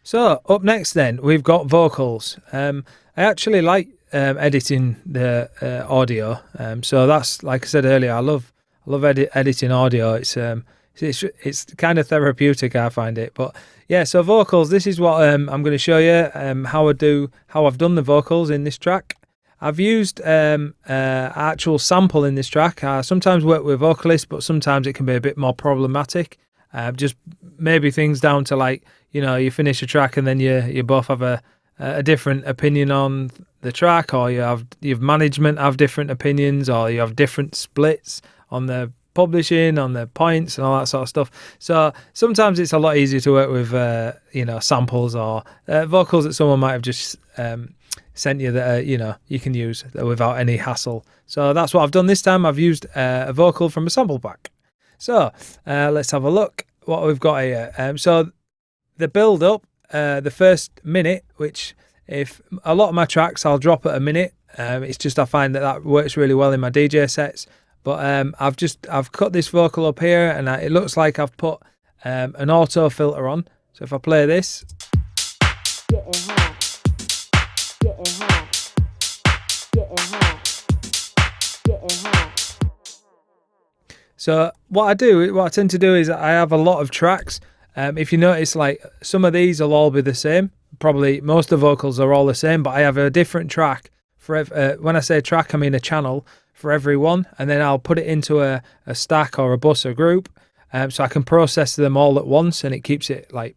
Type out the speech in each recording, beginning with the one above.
So up next, then we've got vocals. I actually like editing the audio. So that's, like I said earlier, I love editing audio. It's kind of therapeutic, I find it. But yeah, so vocals. This is what I'm going to show you how I've done the vocals in this track. I've used actual sample in this track. I sometimes work with vocalists, but sometimes it can be a bit more problematic. Just maybe things down to, like, you finish a track and then you both have a different opinion on the track, or you've management have different opinions, or you have different splits on the publishing, on the points and all that sort of stuff. So sometimes it's a lot easier to work with samples or vocals that someone might have just sent you that you can use without any hassle. So that's what I've done this time. I've used a vocal from a sample pack. So let's have a look what we've got here. So the build up, the first minute, which if a lot of my tracks I'll drop at a minute. It's just I find that works really well in my DJ sets. But I've cut this vocal up here, and it looks like I've put an auto filter on. So if I play this, getting hot, getting hot, getting hot, getting hot. so what I tend to do is I have a lot of tracks. If you notice, like, some of these will all be the same. Probably most of the vocals are all the same, but I have a different track for when I say track, I mean a channel for every one, and then I'll put it into a stack or a bus or group, so I can process them all at once, and it keeps it like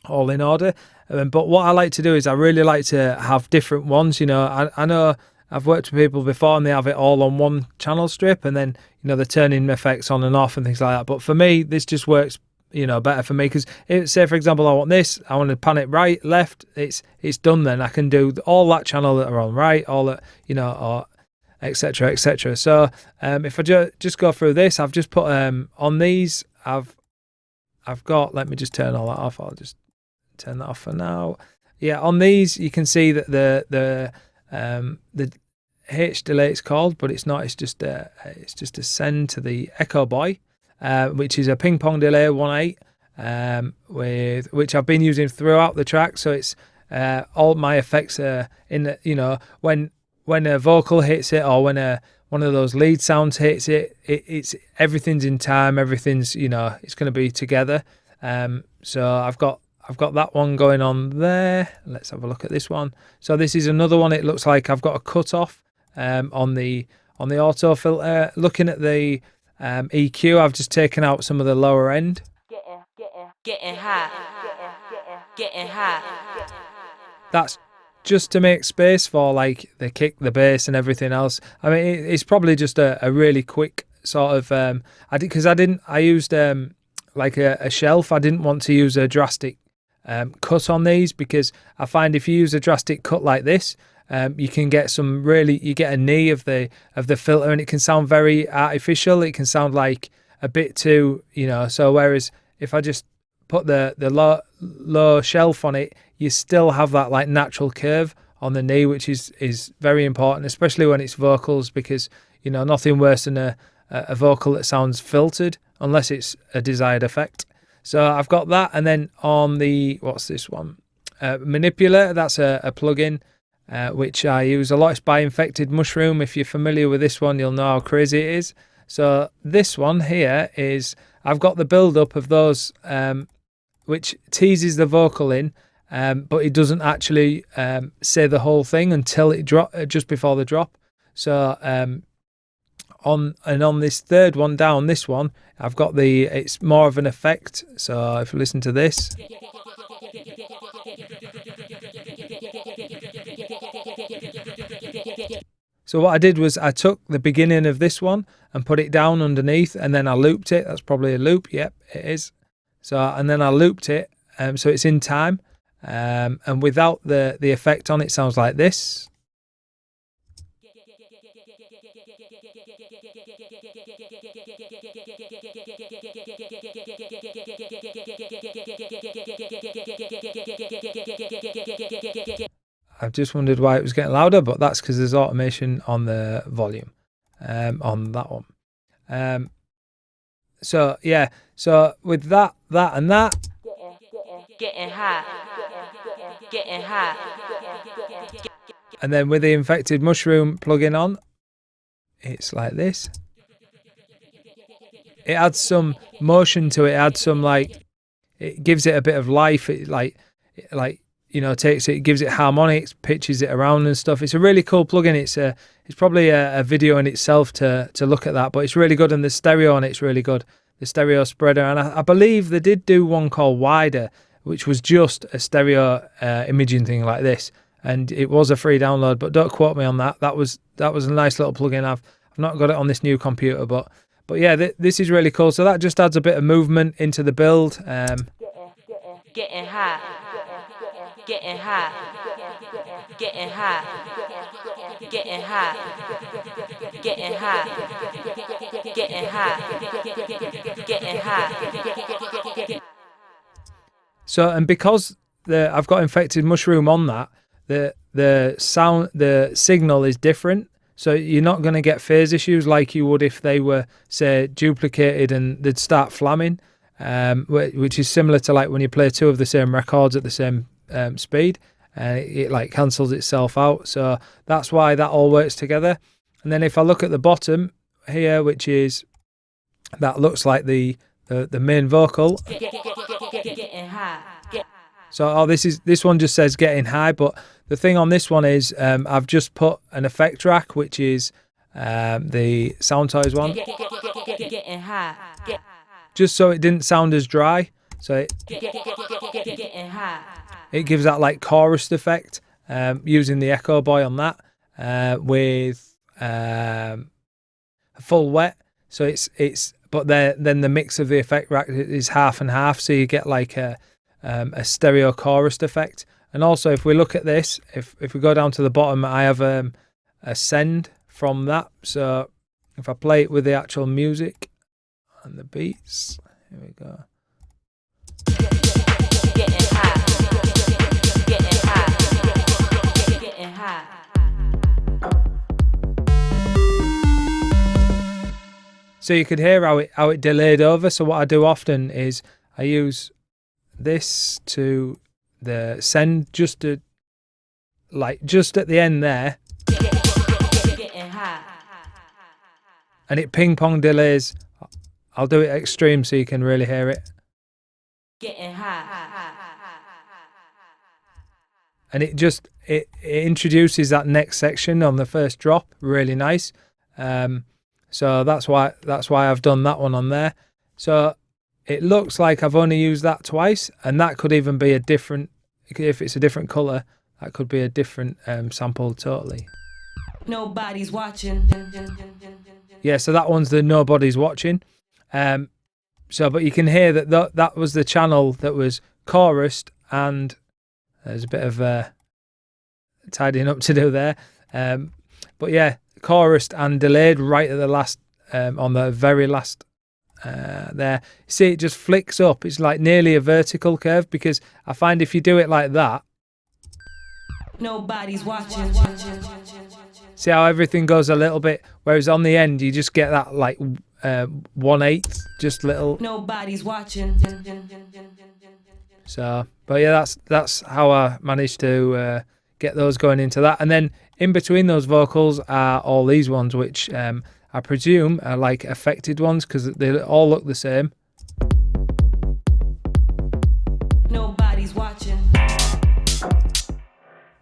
all in order. But what I like to do is I really like to have different ones. I know I've worked with people before and they have it all on one channel strip, and then they're turning effects on and off and things like that. But for me, this just works better for me, because say, for example, I want to pan it right, left, it's done. Then I can do all that channel that are on right, all that, or etc, etc. So if I just go through this, I've just put on these, I've got, let me just turn all that off. I'll just turn that off for now. Yeah, on these you can see that the H delay it's called, but it's not. It's just a send to the Echo Boy, which is a ping pong delay 1/8, with which I've been using throughout the track. So it's all my effects are in the, when a vocal hits it, or when one of those lead sounds hits it, it's everything's in time, everything's it's going to be together. So I've got that one going on there. Let's have a look at this one. So this is another one. It looks like I've got a cut off on the auto filter. Looking at the EQ, I've just taken out some of the lower end. Getting hot, getting hot. That's just to make space for, like, the kick, the bass and everything else. I mean, it's probably just a really quick sort of I used like a shelf. I didn't want to use a drastic cut on these, because I find if you use a drastic cut like this, you can get you get a knee of the filter, and it can sound very artificial. It can sound like a bit too, so whereas if I just put the low shelf on it, you still have that, like, natural curve on the knee, which is very important, especially when it's vocals, because nothing worse than a vocal that sounds filtered, unless it's a desired effect. So I've got that, and then on the, what's this one, Manipulator, that's a plugin which I use a lot. It's by Infected Mushroom. If you're familiar with this one, you'll know how crazy it is. So this one here is, I've got the build up of those which teases the vocal in, but it doesn't actually say the whole thing until it just before the drop. So on this third one down, this one, I've got it's more of an effect. So if you listen to this, so what I did was I took the beginning of this one and put it down underneath, and then I looped it. That's probably a loop. Yep, it is. So, and then I looped it, so it's in time, and without the effect on, it sounds like this. I've just wondered why it was getting louder, but that's because there's automation on the volume on that one. So yeah, so with that and that, getting high, getting high. And then with the Infected Mushroom plugin on, it's like this. It adds some motion to it. It adds some it gives it a bit of life. It takes it, gives it harmonics, pitches it around and stuff. It's a really cool plugin. It's probably a video in itself to look at that, but it's really good. And the stereo on it's really good. The stereo spreader, and I believe they did do one called Wider, which was just a stereo imaging thing like this, and it was a free download. But don't quote me on that. That was a nice little plugin. I've not got it on this new computer, but yeah, this is really cool. So that just adds a bit of movement into the build. Getting high, getting high, getting high, getting high, getting high, getting high, getting high. So, and because I've got Infected Mushroom on that, the signal is different. So you're not going to get phase issues like you would if they were, say, duplicated and they'd start flamming, which is similar to like when you play two of the same records at the same speed, and it like cancels itself out. So that's why that all works together. And then if I look at the bottom here, which is, that looks like the main vocal. So this one just says getting high, but the thing on this one is I've just put an effect track, which is the Soundtoys one, Getting high, just so it didn't sound as dry. So getting high. it gives that like chorus effect using the Echo Boy on that with a full wet. So it's but then the mix of the effect rack is half and half, so you get like a stereo chorus effect. And also, if we look at this, if we go down to the bottom, I have a send from that. So if I play it with the actual music and the beats, here we go. Getting high, getting high, getting high. So you could hear how it delayed over. So what I do often is I use this to the send just at the end there, and it ping pong delays. I'll do it extreme so you can really hear it. Getting high. And it introduces that next section on the first drop, really nice. So that's why I've done that one on there. So it looks like I've only used that twice, and that could even be a different, if it's a different colour, that could be a different sample totally. Nobody's watching. Yeah, so that one's the Nobody's Watching. But you can hear that was the channel that was chorused, and there's a bit of tidying up to do there. But yeah, chorused and delayed right at the last, on the very last there. See, it just flicks up. It's like nearly a vertical curve, because I find if you do it like that, Nobody's watching. see how everything goes a little bit, whereas on the end you just get that like 1/8, just little. Nobody's watching. So, but yeah, that's how I managed to get those going into that. And then in between those vocals are all these ones, which I presume are like affected ones, because they all look the same. Nobody's watching.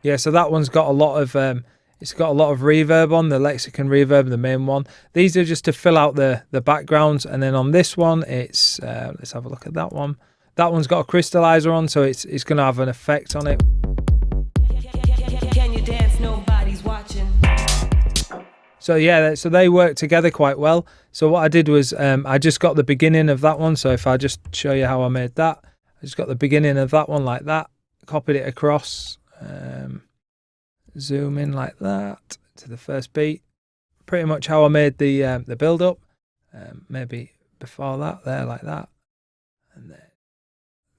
Yeah, so that one's got a lot of it's got a lot of reverb on, the Lexicon reverb, the main one. These are just to fill out the backgrounds. And then on this one, it's let's have a look at that one. That one's got a crystallizer on, so it's going to have an effect on it. Can you dance? Nobody's watching. So yeah, so they work together quite well. So what I did was I just got the beginning of that one. So if I just show you how I made that, I just got the beginning of that one like that, copied it across, zoom in like that to the first beat. Pretty much how I made the build up. Maybe before that, there like that, and then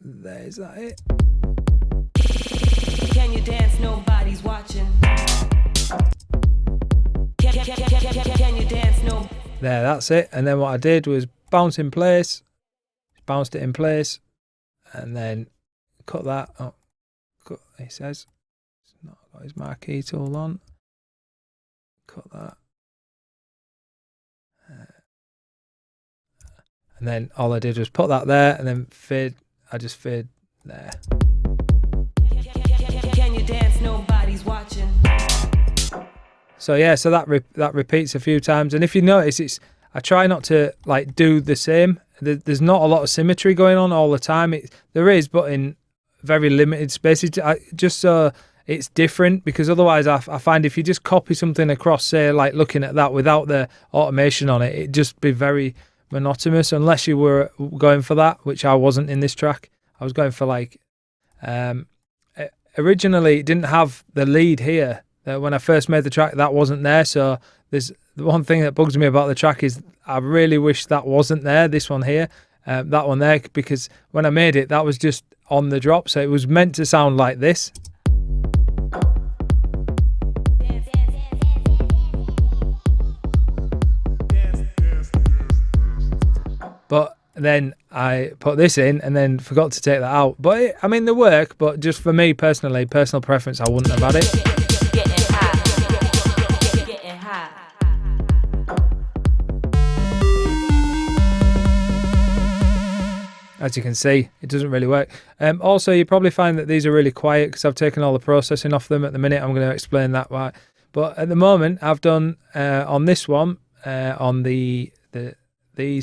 there's that it. Can you dance? Nobody's watching. Can you dance? No. There, that's it. And then what I did was bounced it in place, and then cut that. Oh, he says he's not got his marquee tool on. Cut that. And then all I did was put that there and then fade. I just fade there. Can you dance? Nobody's watching. So yeah, so that repeats a few times. And if you notice, I try not to like do the same. There's not a lot of symmetry going on all the time. There is, but in very limited spaces, just so it's different. Because otherwise, I find if you just copy something across, say like looking at that without the automation on it, it'd just be very monotonous. Unless you were going for that, which I wasn't in this track. I was going for like, originally it didn't have the lead here. When I first made the track, that wasn't there. So there's the one thing that bugs me about the track is I really wish that wasn't there. This one here, that one there, because when I made it, that was just on the drop. So it was meant to sound like this. But then I put this in and then forgot to take that out. But I mean, they work, but just for me personally, personal preference, I wouldn't have had it. Getting high. As you can see, it doesn't really work. Also, you probably find that these are really quiet because I've taken all the processing off them. At the minute, I'm going to explain that why. But at the moment, I've done on this one, on these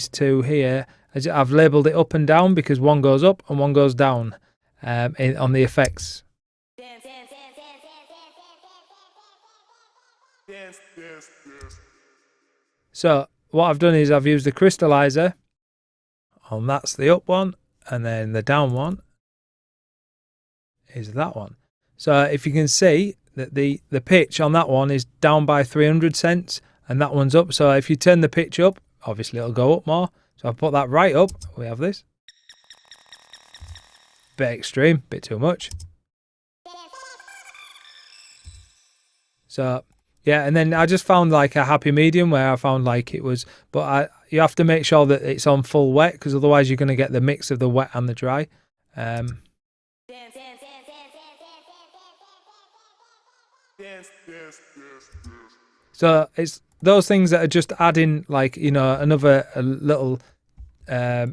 two here, I've labelled it up and down because one goes up and one goes down on the effects. So what I've done is I've used the crystallizer, and that's the up one, and then the down one is that one. So if you can see that the pitch on that one is down by 300 cents and that one's up. So if you turn the pitch up, obviously it'll go up more. So I've put that right up. We have this. Bit extreme, bit too much. So yeah, and then I just found like a happy medium where I found like it was, but you have to make sure that it's on full wet because otherwise you're going to get the mix of the wet and the dry. So it's those things that are just adding like, you know, another little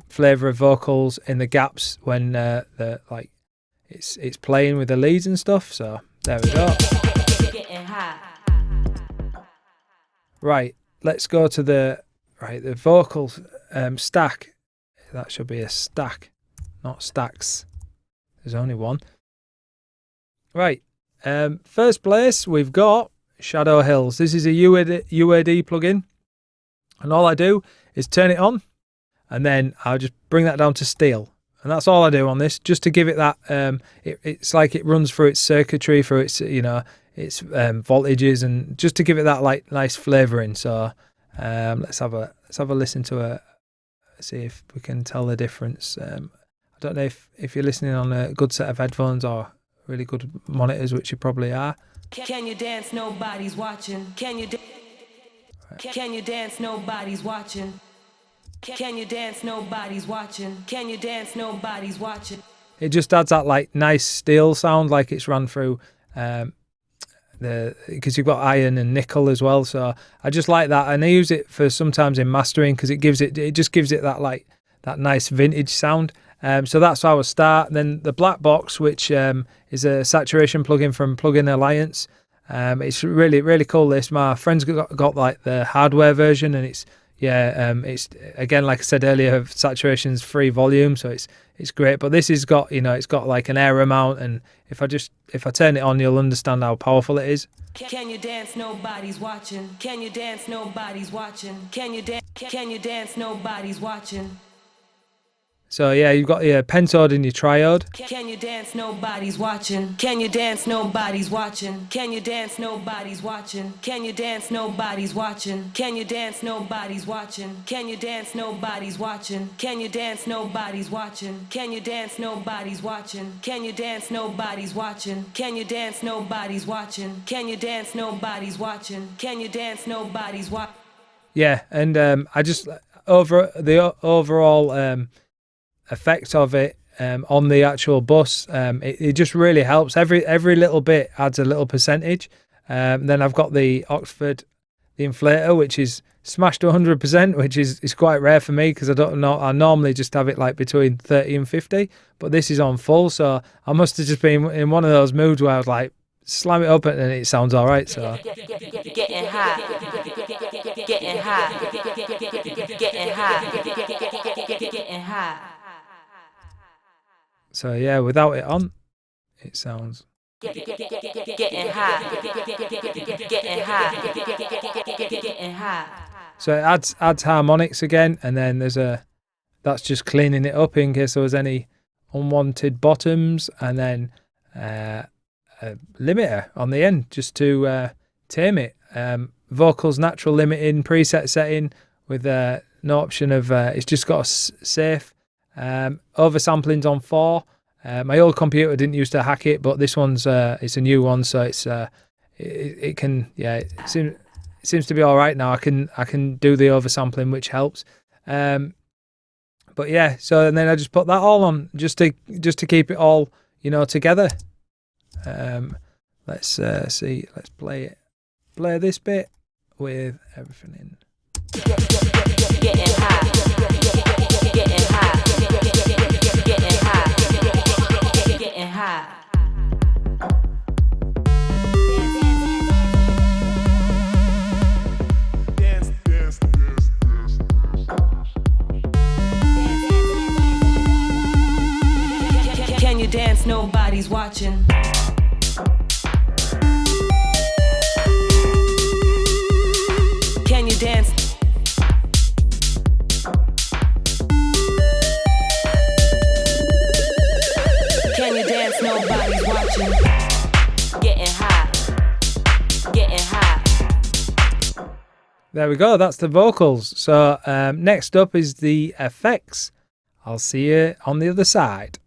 flavour of vocals in the gaps when the like it's playing with the leads and stuff. So there we go. Right, let's go to the vocals stack. That should be a stack, not stacks. There's only one. Right, first place we've got Shadow Hills. This is a UAD plugin, and all I do is turn it on, and then I'll just bring that down to steel, and that's all I do on this, just to give it that. It's like it runs through its circuitry, through its its voltages, and just to give it that like nice flavouring. So let's have a listen to see if we can tell the difference. I don't know if you're listening on a good set of headphones or really good monitors, which you probably are. Can you dance? Nobody's watching. Can you dance? Nobody's watching. Can you dance? Nobody's watching. Can you dance? Nobody's watching. It just adds that like nice steel sound, like it's run through because you've got iron and nickel as well. So I just like that, and I use it for sometimes in mastering because it just gives it that like that nice vintage sound. So that's how I start. Then the Black Box, which is a saturation plugin from Plugin Alliance. It's really cool. This, my friend's got like the hardware version, and it's again, like I said earlier, saturation's free volume, so it's great. But this has got, it's got like an air amount, and if I turn it on, you'll understand how powerful it is. Can you dance? Nobody's watching. Can you dance? Nobody's watching. Can you dance? Nobody's watching. So yeah, you've got your pentode and your triode. Can you dance? Nobody's watching. Can you dance? Nobody's watching. Can you dance? Nobody's watching. Can you dance? Nobody's watching. Can you dance? Nobody's watching. Can you dance? Nobody's watching. Can you dance? Nobody's watching. Can you dance? Nobody's watching. Can you dance? Nobody's watching. Can you dance? Nobody's watching. Can you dance? Nobody's watching. Can you dance? Nobody's watching. Yeah, and I just over the overall effect of it, on the actual bus. It just really helps. Every little bit adds a little percentage. Then I've got the Oxford, the inflator, which is smashed to 100%, which is quite rare for me because I don't know. I normally just have it like between 30 and 50, but this is on full. So I must have just been in one of those moods where I was like, slam it up and it sounds all right. So Getting high, getting high, getting high, getting high. So yeah, without it on, it sounds. Getting high, getting high, getting high. So it adds harmonics again, and then that's just cleaning it up in case there was any unwanted bottoms, and then a limiter on the end just to tame it. Vocals natural limiting preset setting with no option of it's just got a safe. Oversampling's on 4. My old computer didn't used to hack it, but this one's it's a new one, so it can it seems to be all right now. I can do the oversampling, which helps. But yeah, so and then I just put that all on just to keep it all together. Let's see. Let's play this bit with everything in. Getting high, getting high, getting high, getting high. Can you dance? Nobody's watching. Can you dance? Can you dance? Nobody's watching. Getting high. Getting high. There we go. That's the vocals. So next up is the effects. I'll see you on the other side.